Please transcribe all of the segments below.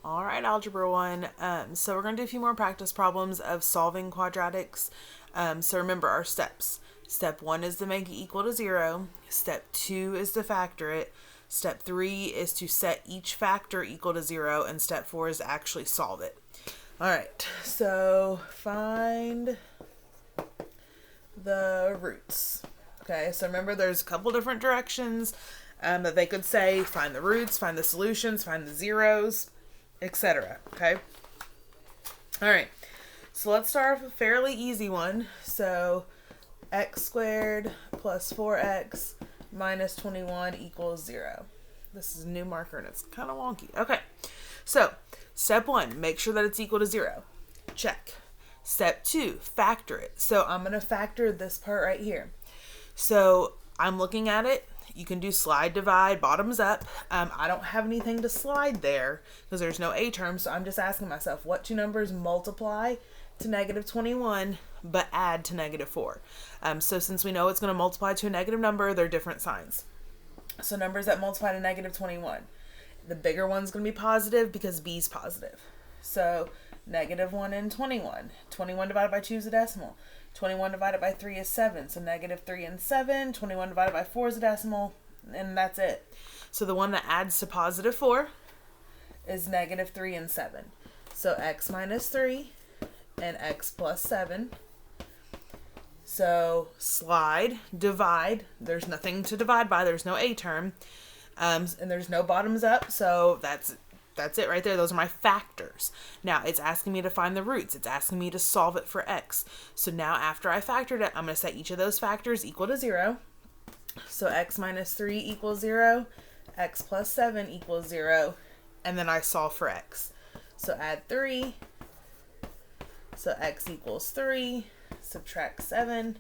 All right, Algebra 1. So we're going to do a few more practice problems of solving quadratics. So remember our steps. Step 1 is to make it equal to 0. Step 2 is to factor it. Step 3 is to set each factor equal to 0. And step 4 is to actually solve it. All right, so find the roots. Okay, so remember there's a couple different directions that they could say. Find the roots, find the solutions, find the zeros, etc. Okay. All right. So let's start with a fairly easy one. So x squared plus 4x minus 21 equals 0. This is a new marker and it's kind of wonky. Okay. So step 1, make sure that it's equal to 0. Check. Step 2, factor it. So I'm going to factor this part right here. So I'm looking at it. You can do slide, divide, bottoms up. I don't have anything to slide there because there's no a term, so I'm just asking myself, what two numbers multiply to negative 21 but add to negative 4? So since we know it's going to multiply to a negative number, they're different signs. So numbers that multiply to negative 21. The bigger one's going to be positive because b is positive. So negative 1 and 21. 21 divided by 2 is a decimal. 21 divided by 3 is 7. So negative 3 and 7. 21 divided by 4 is a decimal. And that's it. So the one that adds to positive 4 is negative 3 and 7. So x minus 3 and x plus 7. So slide, divide. There's nothing to divide by. There's no a term. And there's no bottoms up. So that's it right there. Those are my factors. Now it's asking me to find the roots. It's asking me to solve it for x. So now after I factored it, I'm going to set each of those factors equal to 0. So x minus 3 equals 0. X plus 7 equals 0. And then I solve for x. So add 3. So x equals 3. Subtract 7.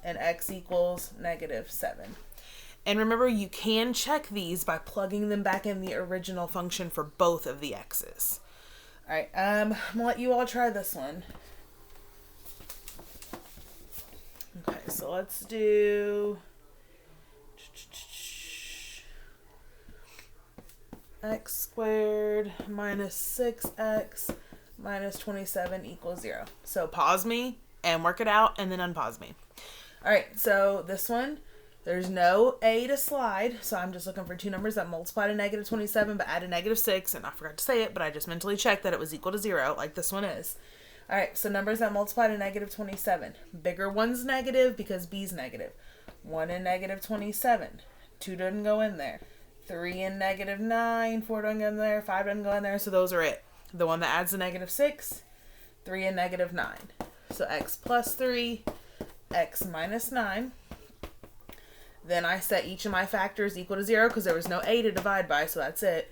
And x equals negative 7. And remember, you can check these by plugging them back in the original function for both of the x's. All right, I'm going to let you all try this one. Okay, so let's do x squared minus 6x minus 27 equals 0. So pause me and work it out and then unpause me. All right, so this one, there's no a to slide, so I'm just looking for two numbers that multiply to negative 27 but add a negative 6, and I forgot to say it, but I just mentally checked that it was equal to 0, like this one is. All right, so numbers that multiply to negative 27. Bigger one's negative because b's negative. 1 and negative 27. 2 doesn't go in there. 3 and negative 9. 4 doesn't go in there. 5 doesn't go in there, so those are it. The one that adds a negative 6. 3 and negative 9. So x plus 3, x minus 9. Then I set each of my factors equal to 0 because there was no a to divide by, so that's it.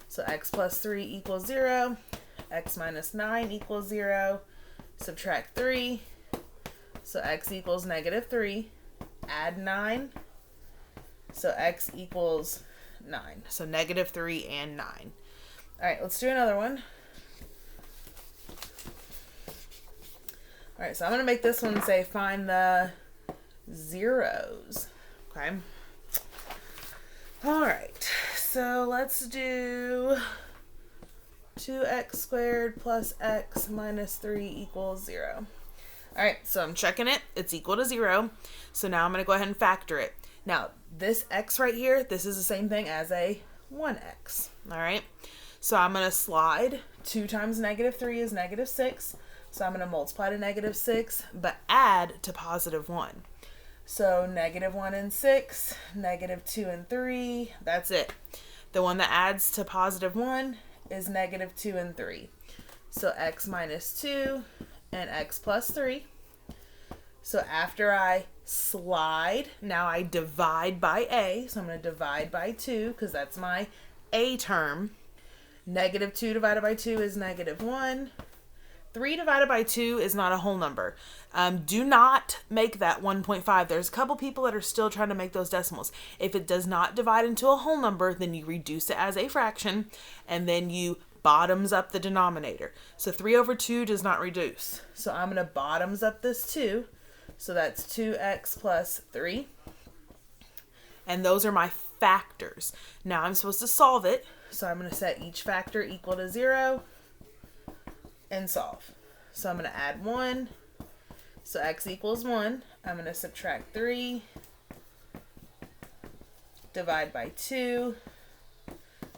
So x plus 3 equals 0. X minus 9 equals 0. Subtract 3. So x equals negative 3. Add 9. So x equals 9. So negative 3 and 9. All right, let's do another one. All right, so I'm going to make this one say find the zeros. Okay. All right. So let's do 2x squared plus x minus 3 equals 0. All right. So I'm checking it. It's equal to 0. So now I'm going to go ahead and factor it. Now, this x right here, this is the same thing as a 1x. All right. So I'm going to slide. 2 times negative 3 is negative 6. So I'm going to multiply to negative 6, but add to positive 1. So negative 1 and 6, negative 2 and 3, that's it. The one that adds to positive 1 is negative 2 and 3. So x minus 2 and x plus 3. So after I slide, now I divide by a. So I'm going to divide by 2 because that's my a term. Negative 2 divided by 2 is negative 1. 3 divided by 2 is not a whole number. Do not make that 1.5. There's a couple people that are still trying to make those decimals. If it does not divide into a whole number, then you reduce it as a fraction, and then you bottoms up the denominator. So 3 over 2 does not reduce. So I'm going to bottoms up this 2. So that's 2x plus 3. And those are my factors. Now I'm supposed to solve it. So I'm going to set each factor equal to 0 and solve. So I'm going to add 1. So x equals 1. I'm going to subtract 3, divide by 2,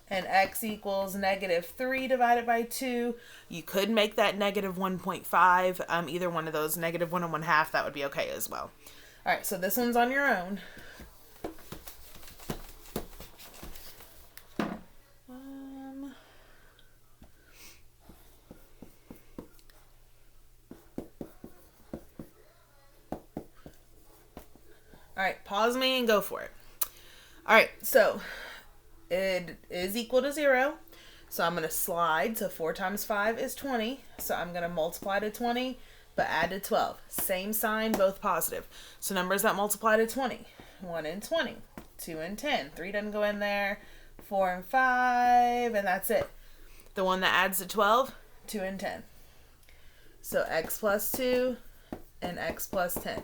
and x equals negative 3 divided by 2. You could make that negative 1.5. Either one of those, negative 1 and 1/2, that would be okay as well. All right, so this one's on your own. All right, pause me and go for it. All right, so it is equal to 0. So I'm going to slide. So 4 times 5 is 20. So I'm going to multiply to 20, but add to 12. Same sign, both positive. So numbers that multiply to 20. 1 and 20. 2 and 10. 3 doesn't go in there. 4 and 5, and that's it. The one that adds to 12, 2 and 10. So x plus 2 and x plus 10.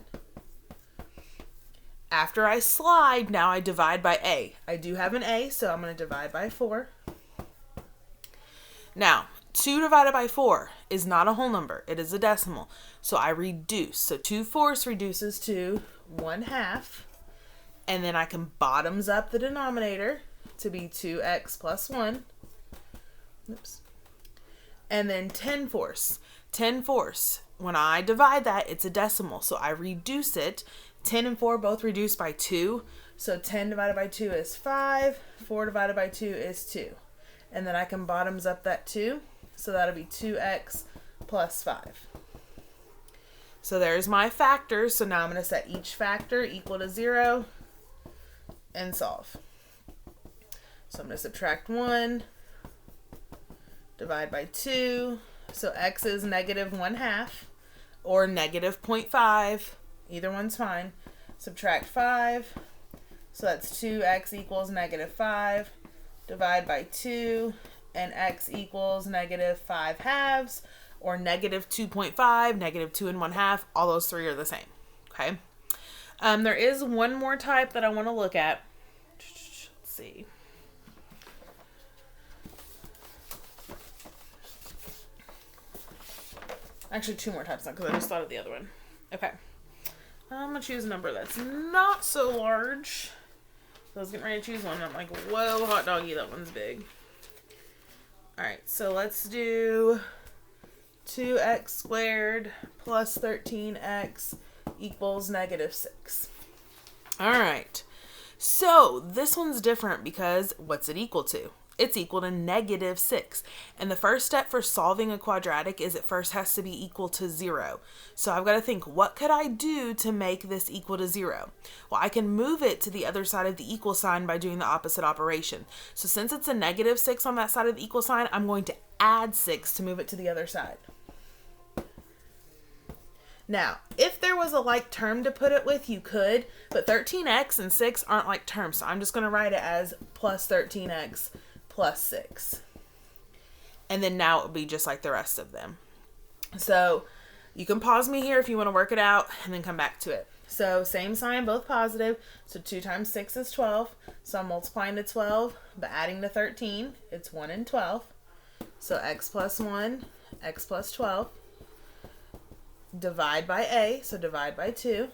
After I slide, now I divide by a. I do have an a, so I'm going to divide by 4. Now, 2 divided by 4 is not a whole number. It is a decimal. So I reduce. So 2/4 reduces to 1/2. And then I can bottoms up the denominator to be 2x plus 1. Oops. And then 10/4. 10/4. When I divide that, it's a decimal. So I reduce it. 10 and 4 both reduce by 2. So 10 divided by 2 is 5. 4 divided by 2 is 2. And then I can bottoms up that 2. So that'll be 2x plus 5. So there's my factors. So now I'm going to set each factor equal to 0 and solve. So I'm going to subtract 1, divide by 2. So x is negative 1/2 or negative 0.5. Either one's fine. Subtract 5. So that's 2x equals negative 5. Divide by 2. And x equals negative 5/2 or negative 2.5, negative 2 and 1/2. All those three are the same. Okay. There is one more type that I want to look at. Let's see. Actually, 2 more types now because I just thought of the other one. Okay. I'm going to choose a number that's not so large. So I was getting ready to choose one, and I'm like, whoa, hot doggy, that one's big. Alright, so let's do 2x squared plus 13x equals negative 6. Alright, so this one's different because what's it equal to? It's equal to negative 6. And the first step for solving a quadratic is it first has to be equal to 0. So I've got to think, what could I do to make this equal to 0? Well, I can move it to the other side of the equal sign by doing the opposite operation. So since it's a negative 6 on that side of the equal sign, I'm going to add 6 to move it to the other side. Now, if there was a like term to put it with, you could, but 13x and 6 aren't like terms. So I'm just going to write it as plus 13x plus 6. And then now it would be just like the rest of them. So you can pause me here if you want to work it out and then come back to it. So same sign, both positive. So 2 times 6 is 12. So I'm multiplying to 12, but adding to 13, it's 1 and 12. So x plus 1, x plus 12. Divide by a, so divide by 2.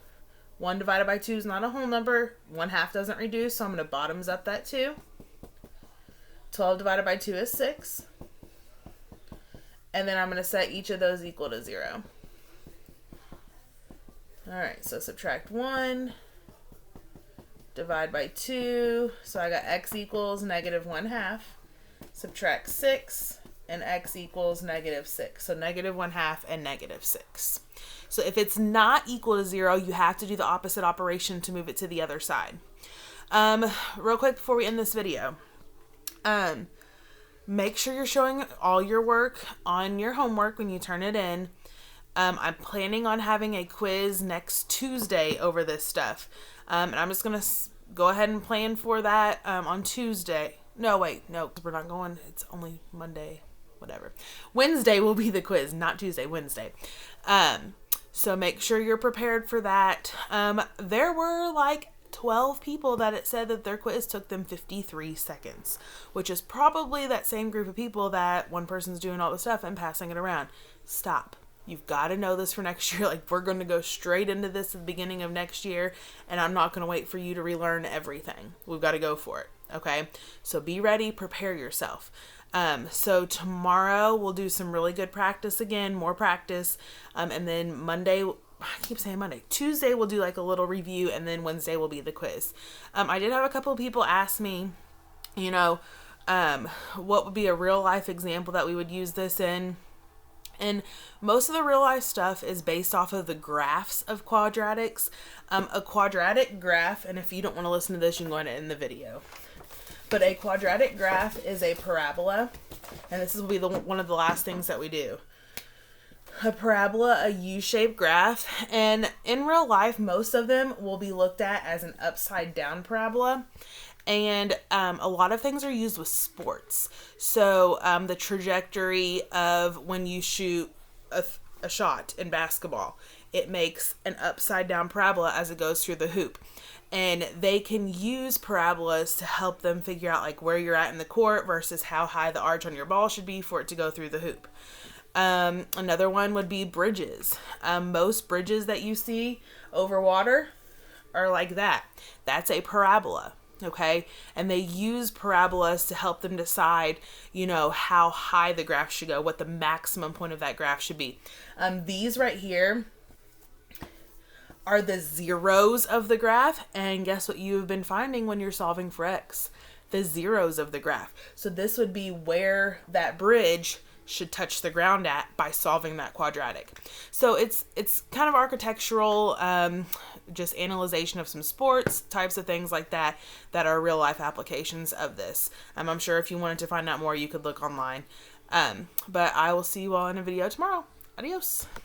1 divided by 2 is not a whole number. 1/2 doesn't reduce, so I'm going to bottoms up that 2. 12 divided by 2 is 6. And then I'm going to set each of those equal to 0. Alright, so subtract 1. Divide by 2. So I got x equals negative 1/2. Subtract 6. And x equals negative 6. So negative 1/2 and negative 6. So if it's not equal to 0, you have to do the opposite operation to move it to the other side. Real quick before we end this video. Make sure you're showing all your work on your homework when you turn it in. I'm planning on having a quiz next Tuesday over this stuff. And I'm just going to go ahead and plan for that on Tuesday. No, wait, no, we're not going. It's only Monday, whatever. Wednesday will be the quiz, not Tuesday, Wednesday. So make sure you're prepared for that. There were like 12 people that it said that their quiz took them 53 seconds, which is probably that same group of people that one person's doing all the stuff and passing it around. Stop. You've got to know this for next year. Like, we're going to go straight into this at the beginning of next year, and I'm not going to wait for you to relearn everything. We've got to go for it. Okay? So be ready, prepare yourself. So tomorrow we'll do some really good practice again, more practice. And then Monday, I keep saying Monday, Tuesday we'll do like a little review, and then Wednesday will be the quiz. I did have a couple of people ask me, you know, what would be a real life example that we would use this in. And most of the real life stuff is based off of the graphs of quadratics. A quadratic graph, and if you don't want to listen to this, you can go ahead and end the video. But a quadratic graph is a parabola, and this will be one of the last things that we do. A parabola, a U-shaped graph, and in real life, most of them will be looked at as an upside down parabola. And a lot of things are used with sports. So the trajectory of when you shoot a shot in basketball, it makes an upside down parabola as it goes through the hoop. And they can use parabolas to help them figure out like where you're at in the court versus how high the arch on your ball should be for it to go through the hoop. Another one would be bridges. Most bridges that you see over water are like that. That's a parabola. Okay. And they use parabolas to help them decide, you know, how high the graph should go, what the maximum point of that graph should be. These right here are the zeros of the graph. And guess what you've been finding when you're solving for X? The zeros of the graph. So this would be where that bridge should touch the ground at by solving that quadratic. So it's kind of architectural, just analyzation of some sports, types of things like that are real life applications of this. I'm sure if you wanted to find out more, you could look online. But I will see you all in a video tomorrow. Adios.